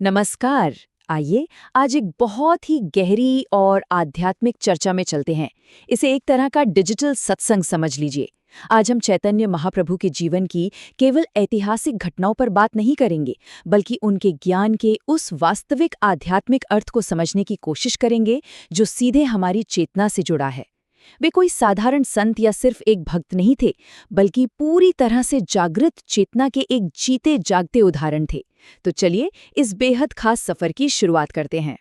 नमस्कार। आइए आज एक बहुत ही गहरी और आध्यात्मिक चर्चा में चलते हैं। इसे एक तरह का डिजिटल सत्संग समझ लीजिए। आज हम चैतन्य महाप्रभु के जीवन की केवल ऐतिहासिक घटनाओं पर बात नहीं करेंगे, बल्कि उनके ज्ञान के उस वास्तविक आध्यात्मिक अर्थ को समझने की कोशिश करेंगे जो सीधे हमारी चेतना से जुड़ा है। वे कोई साधारण संत या सिर्फ एक भक्त नहीं थे, बल्कि पूरी तरह से जागृत चेतना के एक जीते जागते उदाहरण थे। तो चलिए इस बेहद खास सफर की शुरुआत करते हैं।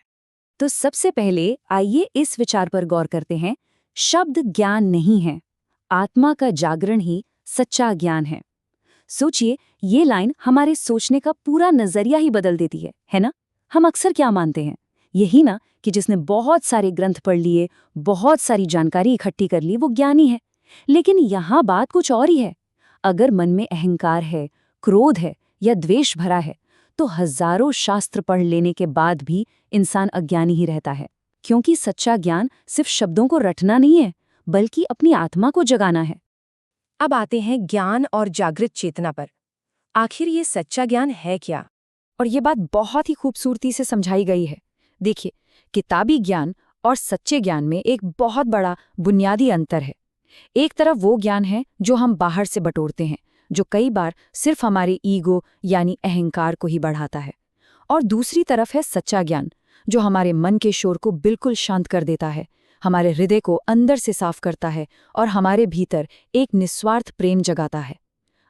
तो सबसे पहले आइए इस विचार पर गौर करते हैं, शब्द ज्ञान नहीं है, आत्मा का जागरण ही सच्चा ज्ञान है। सोचिए, ये लाइन हमारे सोचने का पूरा नजरिया ही बदल देती है ना? हम अक्सर क्या मानते हैं, यही ना कि जिसने बहुत सारे ग्रंथ पढ़ लिए, बहुत सारी जानकारी इकट्ठी कर ली, वो ज्ञानी है। लेकिन यहाँ बात कुछ और ही है। अगर मन में अहंकार है, क्रोध है या द्वेष भरा है, तो हजारों शास्त्र पढ़ लेने के बाद भी इंसान अज्ञानी ही रहता है। क्योंकि सच्चा ज्ञान सिर्फ शब्दों को रटना नहीं है, बल्कि अपनी आत्मा को जगाना है। अब आते हैं ज्ञान और जागृत चेतना पर। आखिर ये सच्चा ज्ञान है क्या? और ये बात बहुत ही खूबसूरती से समझाई गई है। देखिए, किताबी ज्ञान और सच्चे ज्ञान में एक बहुत बड़ा बुनियादी अंतर है। एक तरफ वो ज्ञान है जो हम बाहर से बटोरते हैं, जो कई बार सिर्फ हमारे ईगो यानी अहंकार को ही बढ़ाता है। और दूसरी तरफ है सच्चा ज्ञान, जो हमारे मन के शोर को बिल्कुल शांत कर देता है, हमारे हृदय को अंदर से साफ करता है और हमारे भीतर एक निस्वार्थ प्रेम जगाता है।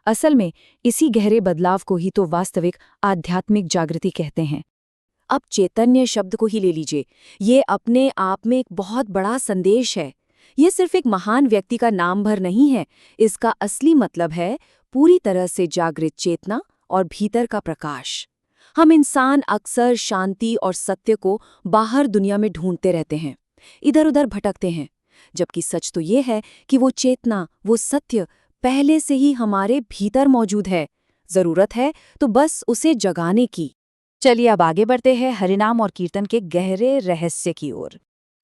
असल में इसी गहरे बदलाव को ही तो वास्तविक आध्यात्मिक जागृति कहते हैं। अब चैतन्य शब्द को ही ले लीजिए। ये अपने आप में एक बहुत बड़ा संदेश है। ये सिर्फ एक महान व्यक्ति का नाम भर नहीं है। इसका असली मतलब है पूरी तरह से जागृत चेतना और भीतर का प्रकाश। हम इंसान अक्सर शांति और सत्य को बाहर दुनिया में ढूंढते रहते हैं, इधर उधर भटकते हैं, जबकि सच तो ये है कि वो चेतना, वो सत्य पहले से ही हमारे भीतर मौजूद है। जरूरत है तो बस उसे जगाने की। चलिए अब आगे बढ़ते हैं हरिनाम और कीर्तन के गहरे रहस्य की ओर।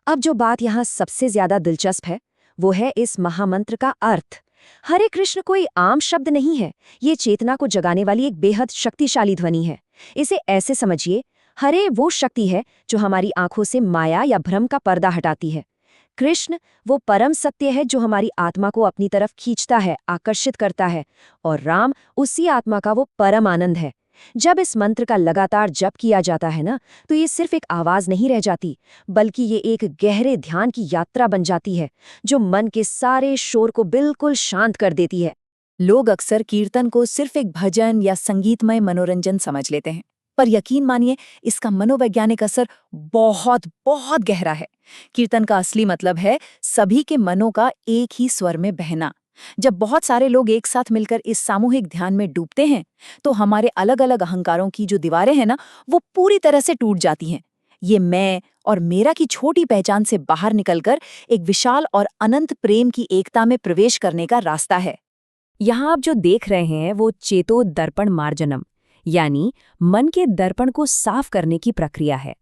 अब जो बात यहाँ सबसे ज्यादा दिलचस्प है, वो है इस महामंत्र का अर्थ। हरे कृष्ण कोई आम शब्द नहीं है, ये चेतना को जगाने वाली एक बेहद शक्तिशाली ध्वनि है। इसे ऐसे समझिए, हरे वो शक्ति है जो हमारी आंखों से माया या भ्रम का पर्दा हटाती है। कृष्ण वो परम सत्य है जो हमारी आत्मा को अपनी तरफ खींचता है, आकर्षित करता है। और राम उसी आत्मा का वो परम आनंद है। जब इस मंत्र का लगातार जप किया जाता है ना, तो ये सिर्फ एक आवाज नहीं रह जाती, बल्कि ये एक गहरे ध्यान की यात्रा बन जाती है, जो मन के सारे शोर को बिल्कुल शांत कर देती है। लोग अक्सर कीर्तन को सिर्फ एक भजन या संगीतमय मनोरंजन समझ लेते हैं, पर यकीन मानिए, इसका मनोवैज्ञानिक असर बहुत बहुत गहरा है। कीर्तन का असली मतलब है सभी के मनों का एक ही स्वर में बहना। जब बहुत सारे लोग एक साथ मिलकर इस सामूहिक ध्यान में डूबते हैं, तो हमारे अलग अलग अहंकारों की जो दीवारें हैं ना, वो पूरी तरह से टूट जाती हैं। ये मैं और मेरा की छोटी पहचान से बाहर निकलकर एक विशाल और अनंत प्रेम की एकता में प्रवेश करने का रास्ता है। यहाँ आप जो देख रहे हैं वो चेतो दर्पण मार्जनम, यानी मन के दर्पण को साफ करने की प्रक्रिया है।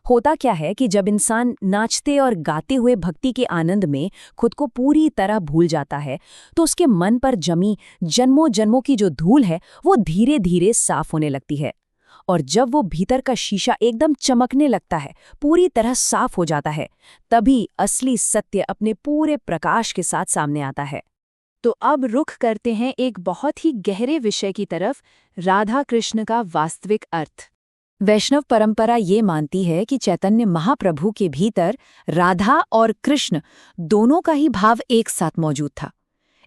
होता क्या है कि जब इंसान नाचते और गाते हुए भक्ति के आनंद में खुद को पूरी तरह भूल जाता है, तो उसके मन पर जमी जन्मों जन्मों की जो धूल है, वो धीरे धीरे साफ होने लगती है। और जब वो भीतर का शीशा एकदम चमकने लगता है, पूरी तरह साफ हो जाता है, तभी असली सत्य अपने पूरे प्रकाश के साथ सामने आता है। तो अब रुख करते हैं एक बहुत ही गहरे विषय की तरफ, राधा कृष्ण का वास्तविक अर्थ। वैष्णव परंपरा ये मानती है कि चैतन्य महाप्रभु के भीतर राधा और कृष्ण दोनों का ही भाव एक साथ मौजूद था।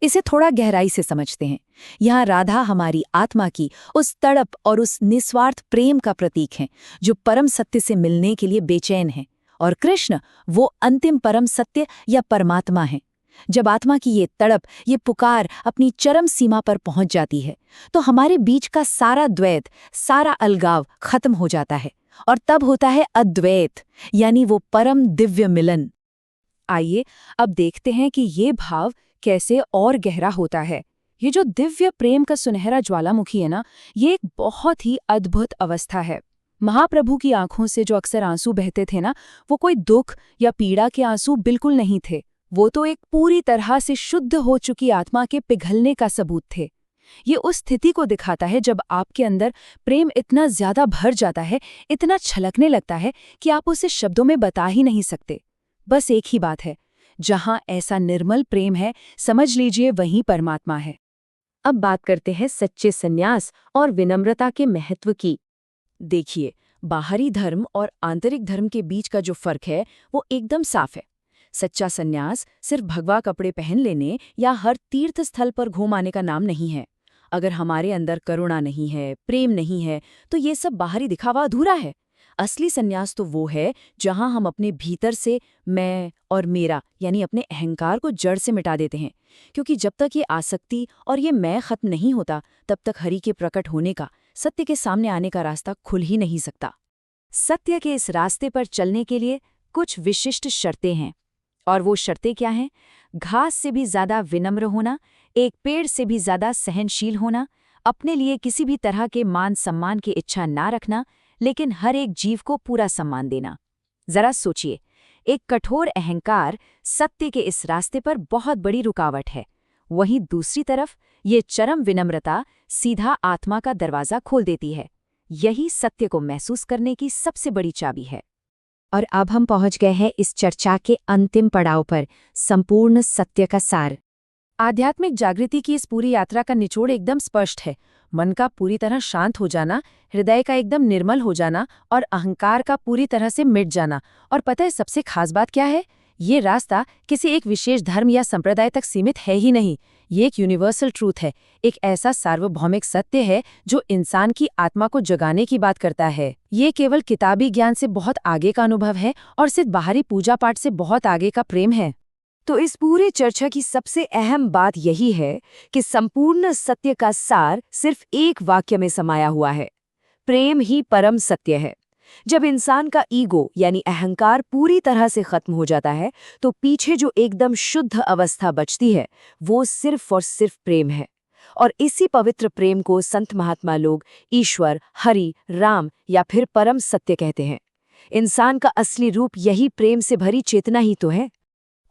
इसे थोड़ा गहराई से समझते हैं। यहाँ राधा हमारी आत्मा की उस तड़प और उस निस्वार्थ प्रेम का प्रतीक है, जो परम सत्य से मिलने के लिए बेचैन है। और कृष्ण वो अंतिम परम सत्य या परमात्मा है। जब आत्मा की ये तड़प, ये पुकार अपनी चरम सीमा पर पहुंच जाती है, तो हमारे बीच का सारा द्वैत, सारा अलगाव खत्म हो जाता है, और तब होता है अद्वैत, यानी वो परम दिव्य मिलन। आइए अब देखते हैं कि ये भाव कैसे और गहरा होता है। ये जो दिव्य प्रेम का सुनहरा ज्वालामुखी है ना, ये एक बहुत ही अद्भुत अवस्था है। महाप्रभु की आंखों से जो अक्सर आंसू बहते थे ना, वो कोई दुख या पीड़ा के आंसू बिल्कुल नहीं थे। वो तो एक पूरी तरह से शुद्ध हो चुकी आत्मा के पिघलने का सबूत थे। ये उस स्थिति को दिखाता है जब आपके अंदर प्रेम इतना ज्यादा भर जाता है, इतना छलकने लगता है कि आप उसे शब्दों में बता ही नहीं सकते। बस एक ही बात है, जहां ऐसा निर्मल प्रेम है, समझ लीजिए वहीं परमात्मा है। अब बात करते हैं सच्चे संन्यास और विनम्रता के महत्व की। देखिए, बाहरी धर्म और आंतरिक धर्म के बीच का जो फर्क है वो एकदम साफ है। सच्चा संन्यास सिर्फ भगवा कपड़े पहन लेने या हर तीर्थ स्थल पर घूम आने का नाम नहीं है। अगर हमारे अंदर करुणा नहीं है, प्रेम नहीं है, तो ये सब बाहरी दिखावा अधूरा है। असली संन्यास तो वो है जहां हम अपने भीतर से मैं और मेरा यानी अपने अहंकार को जड़ से मिटा देते हैं, क्योंकि जब तक ये आसक्ति और ये मैं खत्म नहीं होता, तब तक हरि के प्रकट होने का, सत्य के सामने आने का रास्ता खुल ही नहीं सकता। सत्य के इस रास्ते पर चलने के लिए कुछ विशिष्ट शर्तें हैं। और वो शर्तें क्या हैं? घास से भी ज्यादा विनम्र होना, एक पेड़ से भी ज्यादा सहनशील होना, अपने लिए किसी भी तरह के मान सम्मान की इच्छा ना रखना, लेकिन हर एक जीव को पूरा सम्मान देना। जरा सोचिए, एक कठोर अहंकार सत्य के इस रास्ते पर बहुत बड़ी रुकावट है। वहीं दूसरी तरफ ये चरम विनम्रता सीधा आत्मा का दरवाजा खोल देती है। यही सत्य को महसूस करने की सबसे बड़ी चाबी है। और अब हम पहुंच गए हैं इस चर्चा के अंतिम पड़ाव पर, संपूर्ण सत्य का सार। आध्यात्मिक जागृति की इस पूरी यात्रा का निचोड़ एकदम स्पष्ट है। मन का पूरी तरह शांत हो जाना, हृदय का एकदम निर्मल हो जाना और अहंकार का पूरी तरह से मिट जाना। और पता है सबसे खास बात क्या है? ये रास्ता किसी एक विशेष धर्म या संप्रदाय तक सीमित है ही नहीं। ये एक यूनिवर्सल ट्रूथ है, एक ऐसा सार्वभौमिक सत्य है जो इंसान की आत्मा को जगाने की बात करता है। ये केवल किताबी ज्ञान से बहुत आगे का अनुभव है और सिर्फ बाहरी पूजा पाठ से बहुत आगे का प्रेम है। तो इस पूरी चर्चा की सबसे अहम बात यही है कि संपूर्ण सत्य का सार सिर्फ एक वाक्य में समाया हुआ है। प्रेम ही परम सत्य है। जब इंसान का ईगो यानी अहंकार पूरी तरह से खत्म हो जाता है, तो पीछे जो एकदम शुद्ध अवस्था बचती है, वो सिर्फ और सिर्फ प्रेम है। और इसी पवित्र प्रेम को संत महात्मा लोग ईश्वर, हरि, राम या फिर परम सत्य कहते हैं। इंसान का असली रूप यही प्रेम से भरी चेतना ही तो है।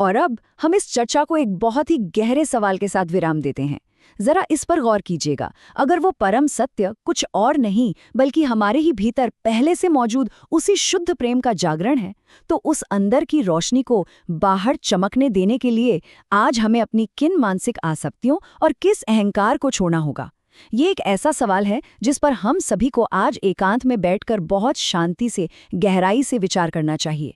और अब हम इस चर्चा को एक बहुत ही गहरे सवाल के साथ विराम देते हैं। जरा इस पर गौर कीजिएगा, अगर वो परम सत्य कुछ और नहीं बल्कि हमारे ही भीतर पहले से मौजूद उसी शुद्ध प्रेम का जागरण है, तो उस अंदर की रोशनी को बाहर चमकने देने के लिए आज हमें अपनी किन मानसिक आसक्तियों और किस अहंकार को छोड़ना होगा? ये एक ऐसा सवाल है जिस पर हम सभी को आज एकांत में बैठकर बहुत शांति से, गहराई से विचार करना चाहिए।